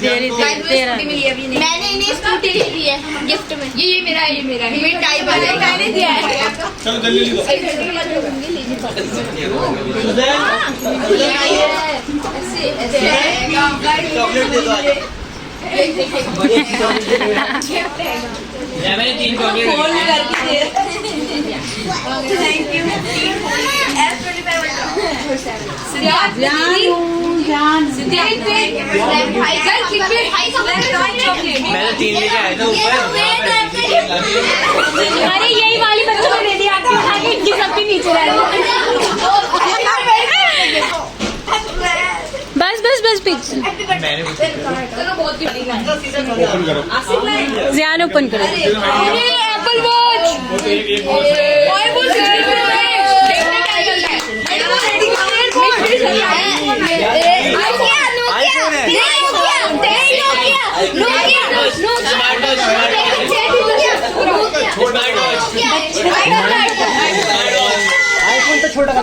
मैंने इन्हें स्कूटी दे दी है गिफ्ट में। ये मेरा है, ये मेरा है। टाइप मैंने दिया है। चलो जल्दी लीजिए। चॉकलेट दे दो। मैंने 3 चॉकलेट थैंक यू। मैं तो 3 लेके आया था ऊपर। अरे यही वाली बच्चों को दे दी आपकी उठा के, इनकी सबके नीचे रह बस बस बस पीछे। मैंने ध्यान ओपन करो। Apple watch. आईफोन तो छोटा है।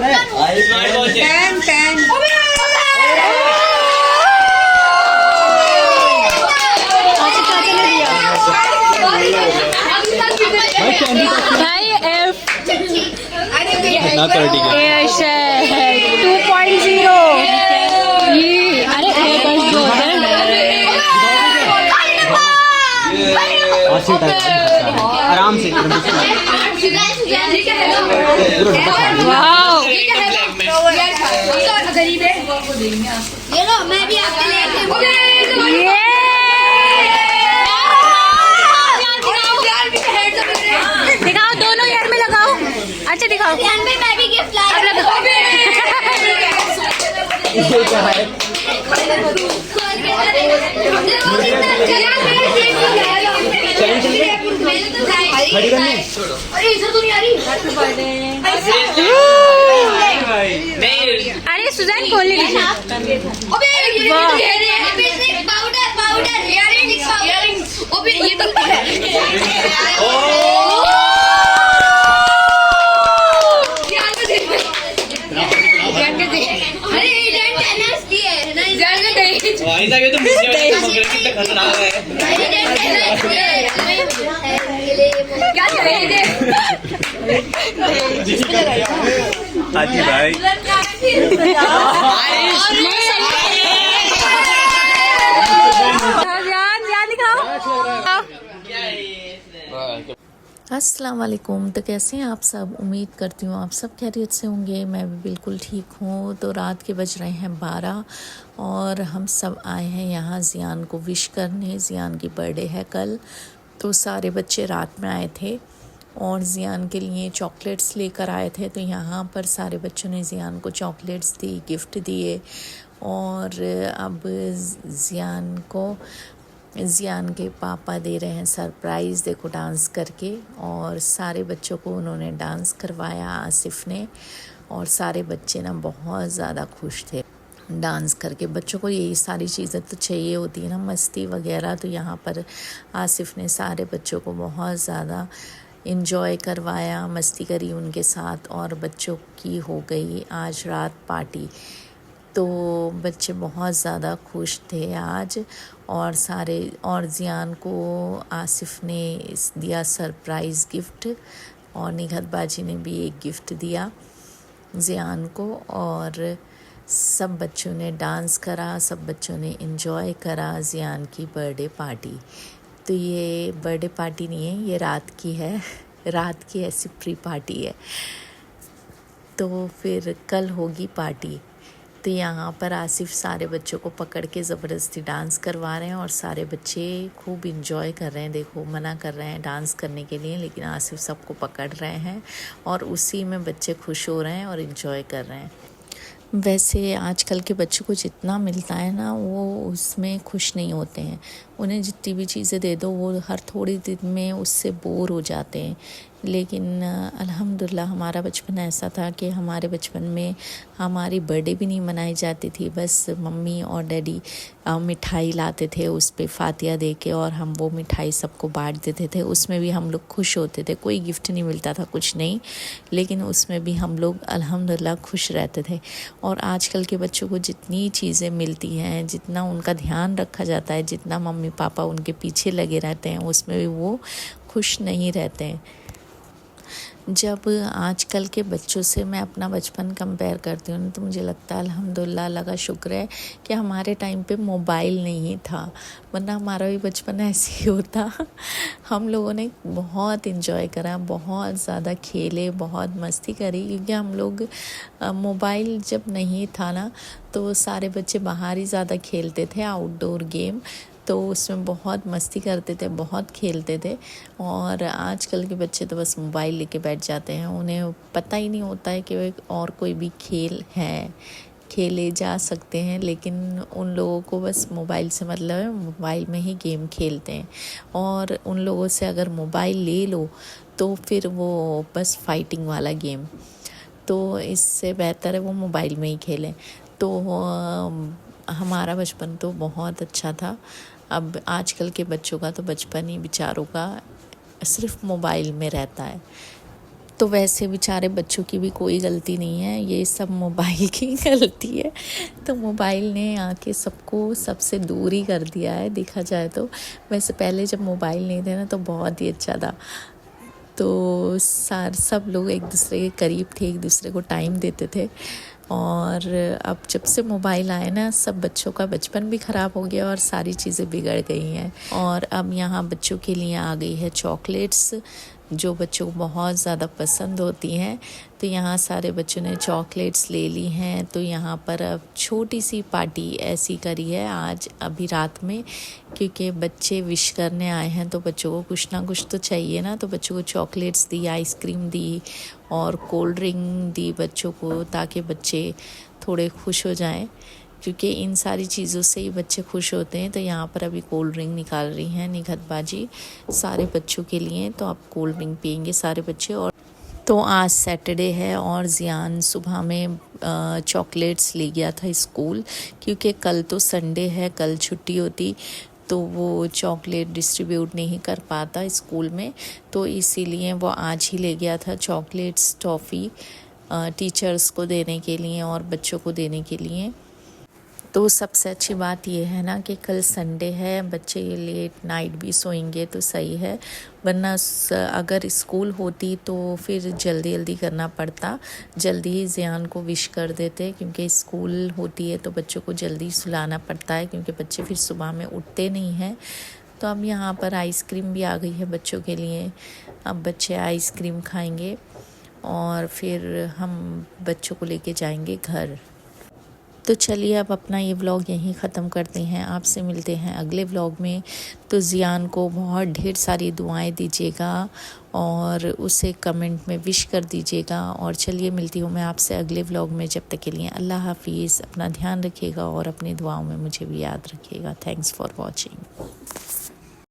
भाई एफ ना क्वालिटी का 2.0 ये। अरे एयरबड्स जो होते हैं आराम से। वाओ। ये लो, मैं भी आपके लिए दिखाओ, दोनों ईयर में लगाओ। अच्छा दिखाओ। मैं भी गिफ्ट लाई। अरे इधर तो नहीं आ रही। अरे सुजैन खोल लीजिए। Powder powder earrings. ओबे ये तो है। अरे टेनिस की है ना, भाई साहब ये तो मुझे कितना खतरनाक है। क्या चाहिए? हाजी भाई अस्सलाम वालेकुम। तो कैसे हैं आप सब? उम्मीद करती हूँ आप सब खैरियत से होंगे। मैं भी बिल्कुल ठीक हूँ। तो रात के बज रहे हैं 12 और हम सब आए हैं यहाँ ज़ियान को विश करने। ज़ियान की बर्थडे है कल, तो सारे बच्चे रात में आए थे और ज़ियान के लिए चॉकलेट्स लेकर आए थे। तो यहाँ पर सारे बच्चों ने ज़ियान को चॉकलेट्स दी, गिफ्ट दिए। और अब ज़ियान के पापा दे रहे हैं सरप्राइज़, देखो डांस करके। और सारे बच्चों को उन्होंने डांस करवाया आसिफ ने, और सारे बच्चे ना बहुत ज़्यादा खुश थे डांस करके। बच्चों को यही सारी चीज़ें तो चाहिए होती है ना, मस्ती वगैरह। तो यहाँ पर आसिफ ने सारे बच्चों को बहुत ज़्यादा इंजॉय करवाया, मस्ती करी उनके साथ। और बच्चों की हो गई आज रात पार्टी, तो बच्चे बहुत ज़्यादा खुश थे आज। और ज़ियान को आसिफ ने दिया सरप्राइज़ गिफ्ट, और निघत बाजी ने भी एक गिफ्ट दिया ज़ियान को। और सब बच्चों ने डांस करा, सब बच्चों ने एंजॉय करा ज़ियान की बर्थडे पार्टी। तो ये बर्थडे पार्टी नहीं है, ये रात की है, रात की ऐसी प्री पार्टी है। तो फिर कल होगी पार्टी। तो यहाँ पर आसिफ सारे बच्चों को पकड़ के ज़बरदस्ती डांस करवा रहे हैं, और सारे बच्चे खूब इंजॉय कर रहे हैं। देखो मना कर रहे हैं डांस करने के लिए, लेकिन आसिफ सबको पकड़ रहे हैं और उसी में बच्चे खुश हो रहे हैं और इंजॉय कर रहे हैं। वैसे आजकल के बच्चों को जितना मिलता है ना, वो उसमें खुश नहीं होते हैं। उन्हें जितनी भी चीज़ें दे दो वो हर थोड़ी दिन में उससे बोर हो जाते हैं। लेकिन अल्हम्दुलिल्लाह हमारा बचपन ऐसा था कि हमारे बचपन में हमारी बर्थडे भी नहीं मनाई जाती थी, बस मम्मी और डैडी मिठाई लाते थे, उस पे फातिया दे के और हम वो मिठाई सबको बांट देते थे। उसमें भी हम लोग खुश होते थे, कोई गिफ्ट नहीं मिलता था, कुछ नहीं, लेकिन उसमें भी हम लोग अल्हम्दुलिल्लाह खुश रहते थे। और आजकल के बच्चों को जितनी चीज़ें मिलती हैं, जितना उनका ध्यान रखा जाता है, जितना मम्मी पापा उनके पीछे लगे रहते हैं, उसमें भी वो खुश नहीं रहते हैं। जब आजकल के बच्चों से मैं अपना बचपन कंपेयर करती हूँ तो मुझे लगता है अल्हम्दुलिल्लाह, अल्लाह का शुक्र है कि हमारे टाइम पे मोबाइल नहीं था, वरना हमारा भी बचपन ऐसे ही होता। हम लोगों ने बहुत इन्जॉय करा, बहुत ज़्यादा खेले, बहुत मस्ती करी, क्योंकि हम लोग मोबाइल जब नहीं था ना तो सारे बच्चे बाहर ही ज़्यादा खेलते थे, आउटडोर गेम, तो उसमें बहुत मस्ती करते थे, बहुत खेलते थे। और आजकल के बच्चे तो बस मोबाइल लेके बैठ जाते हैं, उन्हें पता ही नहीं होता है कि और कोई भी खेल है, खेले जा सकते हैं, लेकिन उन लोगों को बस मोबाइल से मतलब है, मोबाइल में ही गेम खेलते हैं। और उन लोगों से अगर मोबाइल ले लो तो फिर वो बस फाइटिंग वाला गेम, तो इससे बेहतर है वो मोबाइल में ही खेलें। तो हमारा बचपन तो बहुत अच्छा था। अब आजकल के बच्चों का तो बचपन ही बेचारों का सिर्फ मोबाइल में रहता है। तो वैसे बेचारे बच्चों की भी कोई गलती नहीं है, ये सब मोबाइल की गलती है। तो मोबाइल ने आके सबको सबसे दूर ही कर दिया है, देखा जाए तो। वैसे पहले जब मोबाइल नहीं थे ना तो बहुत ही अच्छा था, तो सब लोग एक दूसरे के करीब थे, एक दूसरे को टाइम देते थे। और अब जब से मोबाइल आए ना, सब बच्चों का बचपन भी ख़राब हो गया और सारी चीज़ें बिगड़ गई हैं। और अब यहाँ बच्चों के लिए आ गई है चॉकलेट्स, जो बच्चों को बहुत ज़्यादा पसंद होती हैं। तो यहाँ सारे बच्चों ने चॉकलेट्स ले ली हैं। तो यहाँ पर अब छोटी सी पार्टी ऐसी करी है आज अभी रात में, क्योंकि बच्चे विश करने आए हैं, तो बच्चों को कुछ ना कुछ तो चाहिए ना। तो बच्चों को चॉकलेट्स दी, आइसक्रीम दी और कोल्ड ड्रिंक दी बच्चों को, ताकि बच्चे थोड़े खुश हो जाएं, क्योंकि इन सारी चीज़ों से ही बच्चे खुश होते हैं। तो यहाँ पर अभी कोल्ड ड्रिंक निकाल रही हैं निखत बाजी सारे बच्चों के लिए, तो अब कोल्ड ड्रिंक पियेंगे सारे बच्चे। और तो आज सैटरडे है और ज़ियान सुबह में चॉकलेट्स ले गया था स्कूल, क्योंकि कल तो संडे है, कल छुट्टी होती तो वो चॉकलेट डिस्ट्रीब्यूट नहीं कर पाता स्कूल में, तो इसीलिए वो आज ही ले गया था चॉकलेट्स, टॉफ़ी टीचर्स को देने के लिए और बच्चों को देने के लिए। तो सबसे अच्छी बात ये है ना कि कल संडे है, बच्चे लेट नाइट भी सोएंगे तो सही है, वरना अगर स्कूल होती तो फिर जल्दी जल्दी करना पड़ता, जल्दी ही ज़ियान को विश कर देते, क्योंकि स्कूल होती है तो बच्चों को जल्दी सुलाना पड़ता है, क्योंकि बच्चे फिर सुबह में उठते नहीं हैं। तो अब यहाँ पर आइसक्रीम भी आ गई है बच्चों के लिए, अब बच्चे आइसक्रीम खाएंगे और फिर हम बच्चों को लेके जाएंगे घर। तो चलिए अब अपना ये व्लॉग यहीं ख़त्म करते हैं, आपसे मिलते हैं अगले व्लॉग में। तो ज़ियान को बहुत ढेर सारी दुआएं दीजिएगा और उसे कमेंट में विश कर दीजिएगा। और चलिए मिलती हूँ मैं आपसे अगले व्लॉग में, जब तक के लिए अल्लाह हाफिज़, अपना ध्यान रखिएगा और अपनी दुआओं में मुझे भी याद रखिएगा। Thanks for watching.